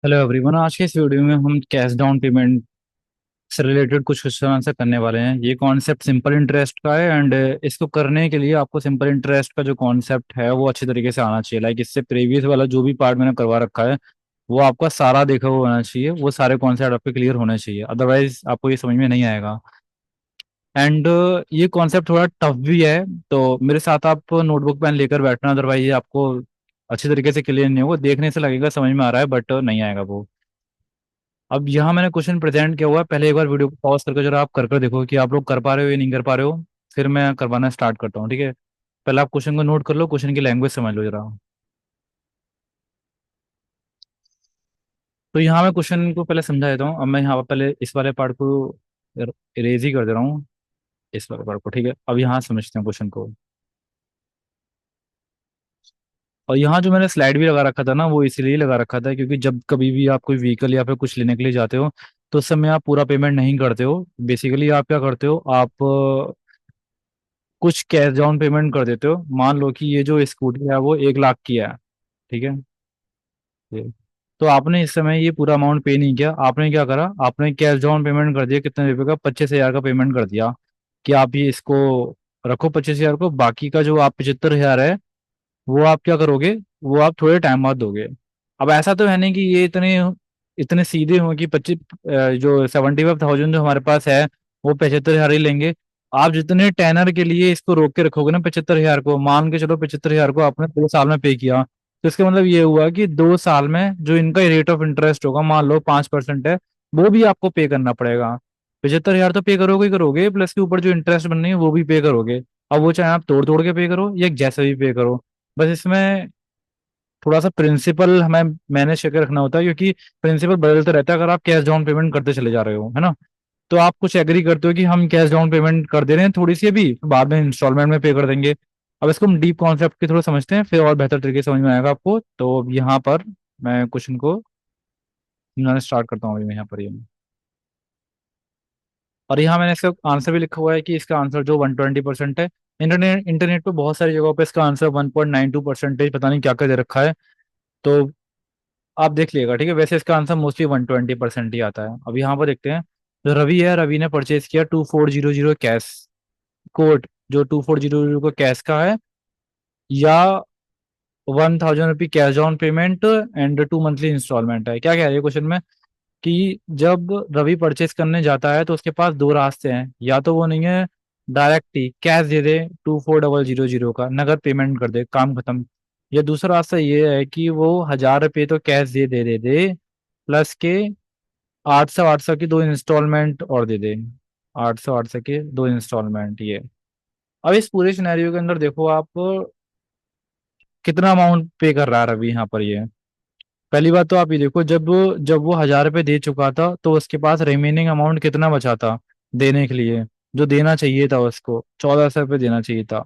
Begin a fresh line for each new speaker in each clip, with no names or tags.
Hello everyone. आज के इस वीडियो में हम कैश डाउन पेमेंट से रिलेटेड कुछ क्वेश्चन आंसर करने वाले हैं। ये कॉन्सेप्ट सिंपल इंटरेस्ट का है एंड इसको करने के लिए आपको सिंपल इंटरेस्ट का जो कॉन्सेप्ट है वो अच्छे तरीके से आना चाहिए। लाइक इससे प्रीवियस वाला जो भी पार्ट मैंने करवा रखा है वो आपका सारा देखा हुआ होना चाहिए, वो सारे कॉन्सेप्ट आपके क्लियर होने चाहिए, अदरवाइज आपको ये समझ में नहीं आएगा। एंड ये कॉन्सेप्ट थोड़ा टफ भी है, तो मेरे साथ आप नोटबुक पेन लेकर बैठना, अदरवाइज ये आपको अच्छे तरीके से क्लियर नहीं होगा। देखने से लगेगा समझ में आ रहा है बट नहीं आएगा वो। अब यहाँ मैंने क्वेश्चन प्रेजेंट किया हुआ है, पहले एक बार वीडियो को पॉज करके जरा आप कर कर देखो कि आप लोग कर पा रहे हो या नहीं कर पा रहे हो। फिर मैं करवाना स्टार्ट करता हूँ, ठीक है। पहले आप क्वेश्चन को नोट कर लो, क्वेश्चन की लैंग्वेज समझ लो जरा। तो यहाँ मैं क्वेश्चन को पहले समझा देता हूँ। अब मैं यहाँ पर पहले इस वाले पार्ट को इरेज ही कर दे रहा हूँ, इस वाले पार्ट को, ठीक है। अब यहाँ समझते हैं क्वेश्चन को। और यहाँ जो मैंने स्लाइड भी लगा रखा था ना, वो इसलिए लगा रखा था क्योंकि जब कभी भी आप कोई व्हीकल या फिर कुछ लेने के लिए जाते हो तो उस समय आप पूरा पेमेंट नहीं करते हो। बेसिकली आप क्या करते हो, आप कुछ कैश डाउन पेमेंट कर देते हो। मान लो कि ये जो स्कूटी है वो 1 लाख की है, ठीक है। ये तो आपने इस समय ये पूरा अमाउंट पे नहीं किया, आपने क्या करा, आपने कैश डाउन पेमेंट कर दिया। कितने रुपए का? 25,000 का पेमेंट कर दिया कि आप ये इसको रखो 25,000 को, बाकी का जो आप 75,000 है वो आप क्या करोगे, वो आप थोड़े टाइम बाद दोगे। अब ऐसा तो है नहीं कि ये इतने इतने सीधे हों कि 25 जो 75,000 जो हमारे पास है वो 75,000 ही लेंगे। आप जितने टेनर के लिए इसको रोक के रखोगे ना, 75,000 को मान के चलो 75,000 को आपने 2 साल में पे किया, तो इसका मतलब ये हुआ कि 2 साल में जो इनका रेट ऑफ इंटरेस्ट होगा, मान लो 5% है, वो भी आपको पे करना पड़ेगा। 75,000 तो पे करोगे ही करोगे, प्लस के ऊपर जो इंटरेस्ट बननी है वो भी पे करोगे। अब वो चाहे आप तोड़ तोड़ के पे करो या जैसे भी पे करो, बस इसमें थोड़ा सा प्रिंसिपल हमें मैनेज करके रखना होता है, क्योंकि प्रिंसिपल बदलते रहता है अगर आप कैश डाउन पेमेंट करते चले जा रहे हो, है ना। तो आप कुछ एग्री करते हो कि हम कैश डाउन पेमेंट कर दे रहे हैं थोड़ी सी अभी, बाद में इंस्टॉलमेंट में पे कर देंगे। अब इसको हम डीप कॉन्सेप्ट की थोड़ा समझते हैं, फिर और बेहतर तरीके से समझ में आएगा आपको। तो अब यहाँ पर मैं क्वेश्चन को समझाना स्टार्ट करता हूँ। अभी मैं यहाँ पर ये, और यहाँ मैंने इसका आंसर भी लिखा हुआ है कि इसका आंसर जो 120% है। इंटरनेट पे बहुत सारी जगहों पे इसका आंसर 1.92% पता नहीं क्या क्या दे रखा है, तो आप देख लीजिएगा, ठीक है। वैसे इसका आंसर मोस्टली 120% ही आता है। अब यहाँ पर देखते हैं। जो रवि है, रवि ने परचेज किया 2400 कैश कोट, जो 2400 को कैश का है, या 1,000 rupee cash down payment and 2 monthly instalment है। क्या कह रही है क्वेश्चन में कि जब रवि परचेस करने जाता है तो उसके पास दो रास्ते हैं, या तो वो नहीं है डायरेक्ट ही कैश दे दे 24,000 का नगद पेमेंट कर दे, काम खत्म। या दूसरा रास्ता ये है कि वो 1,000 रुपये तो कैश दे दे प्लस के 800 की 2 इंस्टॉलमेंट और दे दे, 800 के 2 इंस्टॉलमेंट ये। अब इस पूरे सिनेरियो के अंदर देखो आप कितना अमाउंट पे कर रहा है रवि यहाँ पर ये। पहली बात तो आप ये देखो, जब जब वो 1,000 रुपये दे चुका था तो उसके पास रिमेनिंग अमाउंट कितना बचा था देने के लिए। जो देना चाहिए था उसको 1,400 रुपये देना चाहिए था,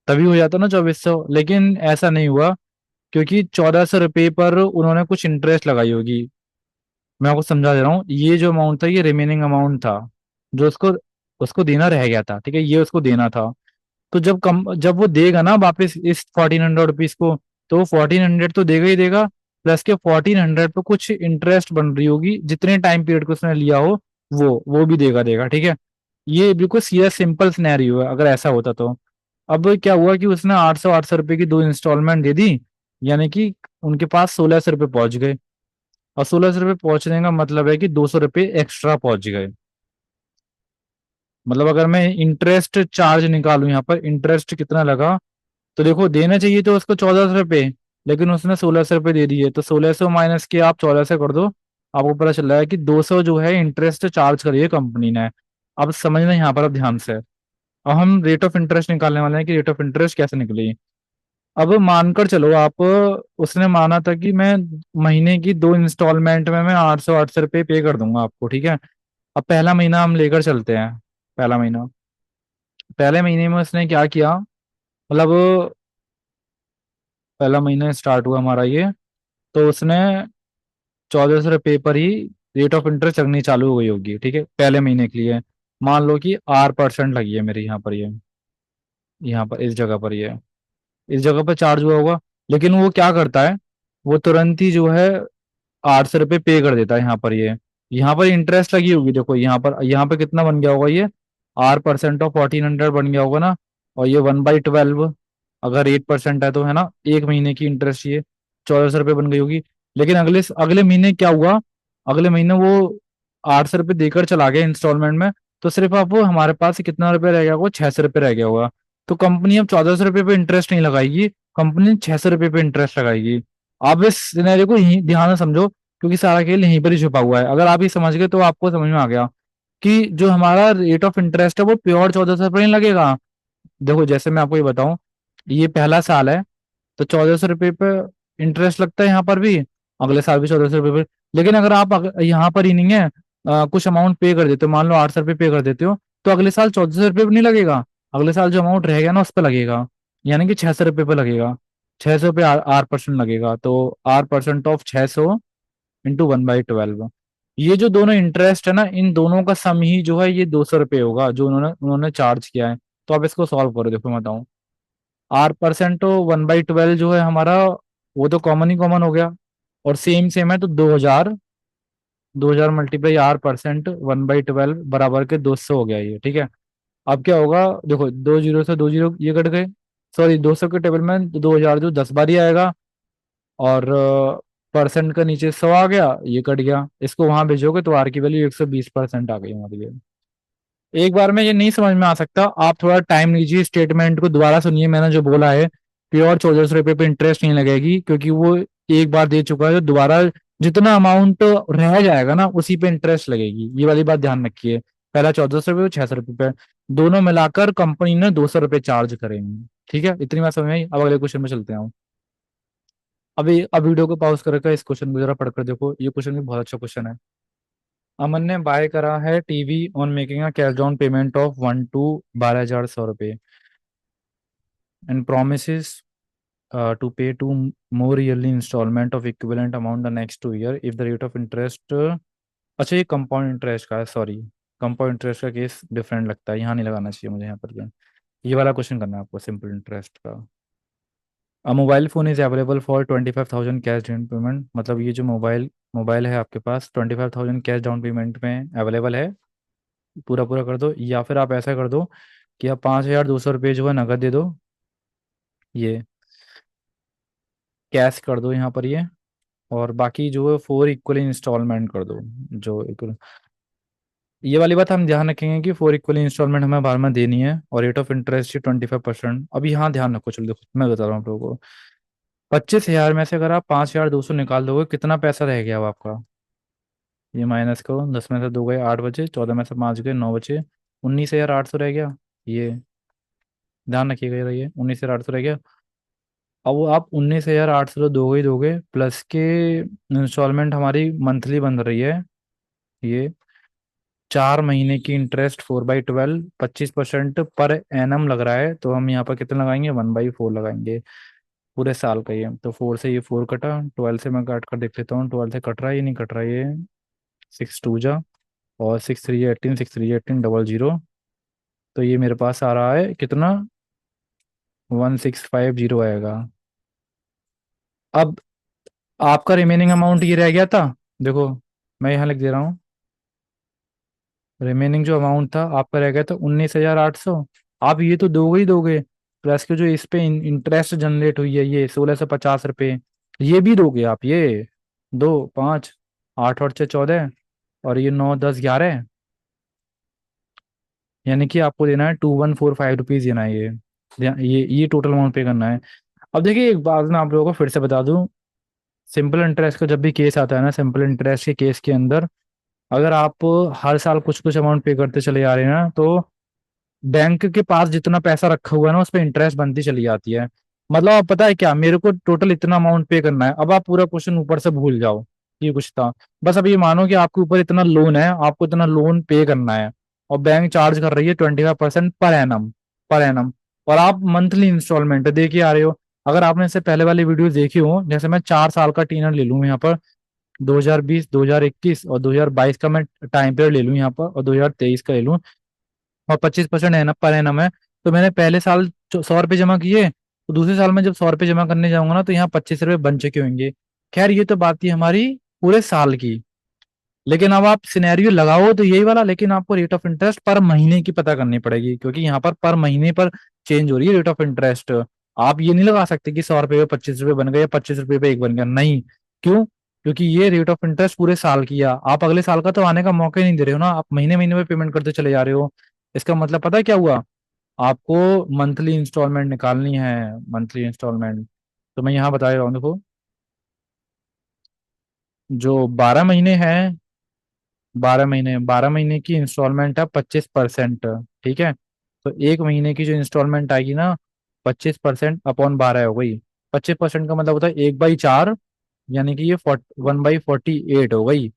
तभी हो जाता ना 2,400, लेकिन ऐसा नहीं हुआ क्योंकि 1,400 रुपये पर उन्होंने कुछ इंटरेस्ट लगाई होगी। मैं आपको समझा दे रहा हूँ, ये जो अमाउंट था ये रिमेनिंग अमाउंट था जो उसको उसको देना रह गया था, ठीक है, ये उसको देना था। तो जब वो देगा ना वापस इस 1,400 रुपीज को, तो वो 1,400 तो देगा ही देगा, प्लस के 1,400 पे कुछ इंटरेस्ट बन रही होगी जितने टाइम पीरियड को उसने लिया हो, वो भी देगा देगा, ठीक है। ये बिल्कुल सीधा सिंपल सिनेरियो है अगर ऐसा होता तो। अब क्या हुआ कि उसने 800 रुपए की 2 इंस्टॉलमेंट दे दी, यानी कि उनके पास 1,600 रुपये पहुंच गए। और 1,600 रुपये पहुंचने का मतलब है कि 200 रुपये एक्स्ट्रा पहुंच गए। मतलब अगर मैं इंटरेस्ट चार्ज निकालूं, यहाँ पर इंटरेस्ट कितना लगा, तो देखो देना चाहिए तो उसको 1,400 रुपये, लेकिन उसने 1,600 रुपये दे दिए, तो 1,600 माइनस के आप 1,400 कर दो, आपको पता चल रहा है कि 200 जो है इंटरेस्ट चार्ज करी है कंपनी ने। अब समझना यहाँ पर, अब ध्यान से, अब हम रेट ऑफ इंटरेस्ट निकालने वाले हैं कि रेट ऑफ इंटरेस्ट कैसे निकली। अब मानकर चलो आप, उसने माना था कि मैं महीने की 2 इंस्टॉलमेंट में मैं 800 रुपये पे कर दूंगा आपको, ठीक है। अब पहला महीना हम लेकर चलते हैं। पहला महीना, पहले महीने में उसने क्या किया, मतलब पहला महीना स्टार्ट हुआ हमारा ये, तो उसने 1,400 रुपये पर ही रेट ऑफ इंटरेस्ट लगनी चालू हो गई होगी, ठीक है, पहले महीने के लिए। मान लो कि 8% लगी है मेरी यहाँ पर ये, यहाँ पर इस जगह पर ये, इस जगह पर चार्ज हुआ होगा। लेकिन वो क्या करता है, वो तुरंत ही जो है 800 रुपये पे कर देता है यहाँ पर ये। यहाँ पर इंटरेस्ट लगी होगी, देखो यहाँ पर कितना बन गया होगा ये, R% ऑफ 1400 बन गया होगा ना। और ये 1/12, अगर 8% है तो, है ना, एक महीने की इंटरेस्ट ये 1400 रुपये बन गई होगी। लेकिन अगले अगले महीने क्या हुआ, अगले महीने वो 800 रुपये देकर चला गया इंस्टॉलमेंट में। तो सिर्फ आप वो हमारे पास कितना रुपये रह गया होगा, 600 रुपये रह गया होगा। तो कंपनी अब 1400 रुपये पे इंटरेस्ट नहीं लगाएगी, कंपनी 600 रुपये पे इंटरेस्ट लगाएगी। आप इस सिनेरियो को यहीं ध्यान से समझो, क्योंकि सारा खेल यहीं पर ही छुपा हुआ है। अगर आप ये समझ गए तो आपको समझ में आ गया कि जो हमारा रेट ऑफ इंटरेस्ट है वो प्योर 1400 रुपये नहीं लगेगा। देखो जैसे मैं आपको ये बताऊं, ये पहला साल है तो 1400 रुपये पे इंटरेस्ट लगता है यहाँ पर भी, अगले साल भी 1400 रुपये पे। लेकिन अगर आप यहाँ पर ही नहीं है, कुछ अमाउंट पे कर देते हो, मान लो 800 रुपये पे कर देते हो, तो अगले साल 1400 रुपये पे नहीं लगेगा, अगले साल जो अमाउंट रहेगा ना उस पर लगेगा, यानी कि 600 रुपये पे लगेगा। 600 पे R% लगेगा, तो R% ऑफ 600 इंटू 1/12। ये जो दोनों इंटरेस्ट है ना, इन दोनों का सम ही जो है ये 200 रुपये होगा जो उन्होंने उन्होंने चार्ज किया है। तो आप इसको सॉल्व करो, देखो मैं बताऊं। R% तो 1/12 जो है हमारा, वो तो कॉमन ही कॉमन हो गया, और सेम सेम है तो 2000, 2000 मल्टीप्लाई R% 1/12 बराबर के 200 हो गया ये, ठीक है। अब क्या होगा, देखो दो जीरो से दो जीरो ये कट गए, सॉरी 200 के टेबल में 2000 जो 10 बार ही आएगा, और परसेंट का नीचे 100 आ गया, ये कट गया, इसको वहां भेजोगे तो R की वैल्यू 120% आ गई हमारी ये। एक बार में ये नहीं समझ में आ सकता, आप थोड़ा टाइम लीजिए, स्टेटमेंट को दोबारा सुनिए, मैंने जो बोला है प्योर 1400 रुपये पे इंटरेस्ट नहीं लगेगी, क्योंकि वो एक बार दे चुका है, तो दोबारा जितना अमाउंट रह जाएगा ना उसी पे इंटरेस्ट लगेगी, ये वाली बात ध्यान रखिए। पहला 1400 रुपये और 600 रुपये पे, दोनों मिलाकर कंपनी ने 200 रुपये चार्ज करेंगे। ठीक है, इतनी बात समझ में आई। अब अगले क्वेश्चन में चलते हैं हम। अभी अब वीडियो को पॉज कर रखा है, इस क्वेश्चन को जरा पढ़कर देखो, ये क्वेश्चन भी बहुत अच्छा क्वेश्चन है। अमन ने बाय करा है TV on making a cash down payment of 1 to 12,100 रुपये and promise to pay two more yearly installment of equivalent amount the next 2 year if the rate of interest. अच्छा ये कंपाउंड इंटरेस्ट का है, sorry, compound interest का case different लगता है, यहाँ नहीं लगाना चाहिए मुझे, यहाँ पर ये वाला क्वेश्चन करना है आपको, सिंपल इंटरेस्ट का। अ mobile phone is available for 25,000 cash down payment, मतलब ये जो मोबाइल मोबाइल है आपके पास 25,000 कैश डाउन पेमेंट में अवेलेबल है, पूरा पूरा कर दो, या फिर आप ऐसा कर दो कि आप 5,200 रुपये जो है नगद दे दो, ये कैश कर दो यहाँ पर ये, और बाकी जो है 4 इक्वल इंस्टॉलमेंट कर दो, जो इक्वल। ये वाली बात हम ध्यान रखेंगे कि 4 इक्वल इंस्टॉलमेंट हमें बार में देनी है, और रेट ऑफ इंटरेस्ट 25%। अब यहाँ ध्यान रखो, चलो देखो मैं बता रहा हूँ आप लोगों को। 25,000 में से अगर आप 5,200 निकाल दोगे, कितना पैसा रह गया अब आपका, ये माइनस करो, 10 में से 2 गए 8 बचे, 14 में से 5 गए 9 बचे, 19,800 रह गया ये, ध्यान रखिएगा जरा, ये 19,800 रह गया। अब वो आप 19,800 तो दोगे ही दोगे, प्लस के इंस्टॉलमेंट हमारी मंथली बन रही है ये, 4 महीने की इंटरेस्ट 4/12, 25% पर एनम लग रहा है, तो हम यहाँ पर कितना लगाएंगे, 1/4 लगाएंगे पूरे साल का ये। तो 4 से ये 4 कटा, 12 से मैं काट कर देख लेता हूँ, 12 से कट रहा है, ये नहीं कट रहा है ये, 6 2 जा, और 6 3 18, 6 3 18 00, तो ये मेरे पास आ रहा है कितना, 1650 आएगा। अब आपका रिमेनिंग अमाउंट ये रह गया था, देखो मैं यहाँ लिख दे रहा हूँ, रिमेनिंग जो अमाउंट था आपका रह गया था 19,800। आप ये तो दोगे ही दोगे, प्लस के जो इस पे इंटरेस्ट जनरेट हुई है ये 1,650 रुपये, ये भी दोगे आप, ये 2 5 8 और 6 14, और ये 9 10 11, यानी कि आपको देना है 2,145 रुपीज देना है ये टोटल अमाउंट पे करना है। अब देखिए एक बात ना आप लोगों को फिर से बता दूं, सिंपल इंटरेस्ट का जब भी केस आता है ना, सिंपल इंटरेस्ट के केस के अंदर अगर आप हर साल कुछ कुछ अमाउंट पे करते चले जा रहे हैं ना, तो बैंक के पास जितना पैसा रखा हुआ है ना उस पर इंटरेस्ट बनती चली जाती है। मतलब अब पता है क्या, मेरे को टोटल इतना अमाउंट पे करना है, अब आप पूरा क्वेश्चन ऊपर से भूल जाओ, ये कुछ था। बस अब ये मानो कि आपके ऊपर इतना लोन है, आपको इतना लोन पे करना है, और बैंक चार्ज कर रही है 25% पर एनम, पर एनम, और आप मंथली इंस्टॉलमेंट दे के आ रहे हो। अगर आपने इससे पहले वाली वीडियो देखी हो, जैसे मैं 4 साल का टीनर ले लूँ यहाँ पर, 2020 2021 और 2022 का मैं टाइम पीरियड ले लूँ यहाँ पर, और 2023 का ले लूँ, और 25% है ना पर एनम है, तो मैंने पहले साल 100 रुपये जमा किए, तो दूसरे साल में जब 100 रुपये जमा करने जाऊंगा ना, तो यहाँ 25 रुपये बन चुके होंगे। खैर ये तो बात थी हमारी पूरे साल की। लेकिन अब आप सिनेरियो लगाओ तो यही वाला, लेकिन आपको रेट ऑफ इंटरेस्ट पर महीने की पता करनी पड़ेगी, क्योंकि यहाँ पर महीने पर चेंज हो रही है रेट ऑफ इंटरेस्ट। आप ये नहीं लगा सकते कि 100 रुपये पे 25 रुपये बन गए या 25 रुपये पे एक बन गया, नहीं। क्यों? क्योंकि ये रेट ऑफ इंटरेस्ट पूरे साल की है, आप अगले साल का तो आने का मौका ही नहीं दे रहे हो ना, आप महीने महीने में पेमेंट करते चले जा रहे हो। इसका मतलब पता है क्या हुआ? आपको मंथली इंस्टॉलमेंट निकालनी है, मंथली इंस्टॉलमेंट। तो मैं यहाँ बता रहा हूँ, देखो, जो 12 महीने हैं, 12 महीने की इंस्टॉलमेंट है 25%। ठीक है, तो एक महीने की जो इंस्टॉलमेंट आएगी ना, 25% अपॉन 12 हो गई। 25% का मतलब होता है 1/4, यानी कि ये 1/48 हो गई।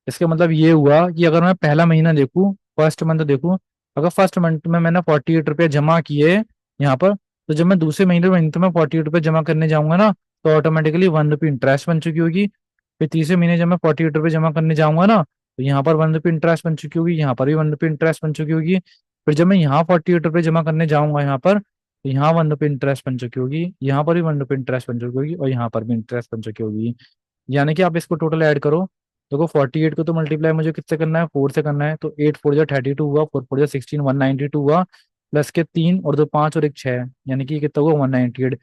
इसका मतलब ये हुआ कि अगर मैं पहला महीना देखूं, फर्स्ट मंथ देखूं, अगर फर्स्ट मंथ में मैंने 48 रुपये जमा किए यहाँ पर, तो जब मैं दूसरे महीने में तो मैं 48 रुपये जमा करने जाऊंगा ना, तो ऑटोमेटिकली 1 रुपी इंटरेस्ट बन चुकी होगी। फिर तीसरे महीने जब मैं 48 रुपये जमा करने जाऊंगा ना, तो यहाँ पर 1 रुपी इंटरेस्ट बन चुकी होगी, यहाँ पर भी 1 रुपी इंटरेस्ट बन चुकी होगी। फिर जब मैं यहाँ 48 रुपये जमा करने जाऊंगा यहाँ पर, तो यहाँ 1 रुपी इंटरेस्ट बन चुकी होगी, यहाँ पर भी 1 रुपी इंटरेस्ट बन चुकी होगी, और यहाँ पर भी इंटरेस्ट बन चुकी होगी। यानी कि आप इसको टोटल ऐड करो। देखो 48 को तो मल्टीप्लाई मुझे किससे करना है, 4 से करना है, तो 8 4 32 हुआ, 4 4 16 192 हुआ, प्लस के 3 और 2 5 और 1 6, यानी कि ये कितना हुआ 198।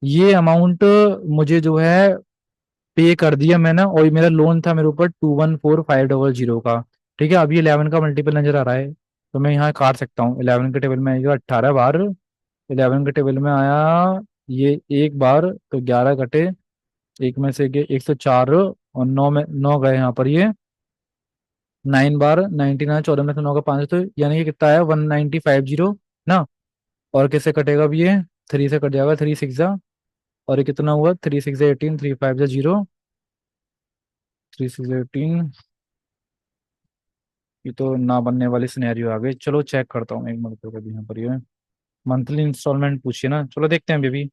ये अमाउंट मुझे जो है पे कर दिया मैंने, और ये मेरा लोन था मेरे ऊपर 214500 का। ठीक है, अभी 11 का मल्टीपल नजर आ रहा है, तो मैं यहाँ काट सकता हूँ। 11 के टेबल में आएगा 18 बार, 11 के टेबल में आया ये एक बार, तो 11 कटे, एक में से 104, और 9 में 9 गए यहाँ पर, ये 9 बार 99, 14 में से 9 का 5, तो यानी कि कितना है 1950 ना। और किससे कटेगा अब ये, 3 से कट जाएगा, 3 6 जा, और ये कितना हुआ, 3 6 18, 3 5 जा 0, 3 6 18। ये तो ना बनने वाली सिनेरियो आ गई। चलो चेक करता हूँ एक मिनट को, कभी यहाँ पर ये मंथली इंस्टॉलमेंट पूछिए ना, चलो देखते हैं बेबी।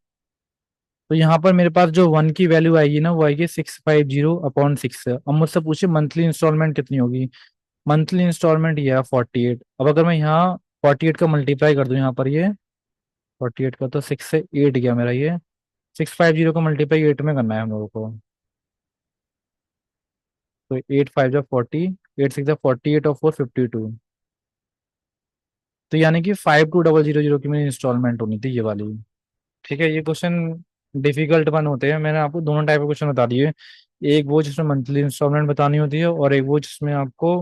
तो यहाँ पर मेरे पास जो वन की वैल्यू आएगी ना, वो आएगी 650/6। अब मुझसे पूछे मंथली इंस्टॉलमेंट कितनी होगी। मंथली इंस्टॉलमेंट ये है 48। अब अगर मैं यहाँ 48 का मल्टीप्लाई कर दूं यहाँ पर, ये 48 का तो 6 से 8 गया मेरा ये, 650 का मल्टीप्लाई 8 में करना है हम लोगों को। तो 8 5 जा 40, 8 6 जा 48, और 4 52। तो यानी कि 5200 की मेरी इंस्टॉलमेंट होनी थी, ये वाली। ठीक है, ये क्वेश्चन डिफिकल्ट वन होते हैं, मैंने आपको दोनों टाइप के क्वेश्चन बता दिए। एक वो जिसमें मंथली इंस्टॉलमेंट बतानी होती है, और एक वो जिसमें आपको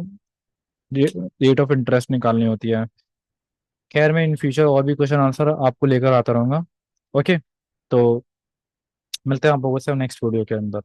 रेट ऑफ इंटरेस्ट निकालनी होती है। खैर, मैं इन फ्यूचर और भी क्वेश्चन आंसर आपको लेकर आता रहूंगा। ओके, तो मिलते हैं आप लोगों से नेक्स्ट वीडियो के अंदर।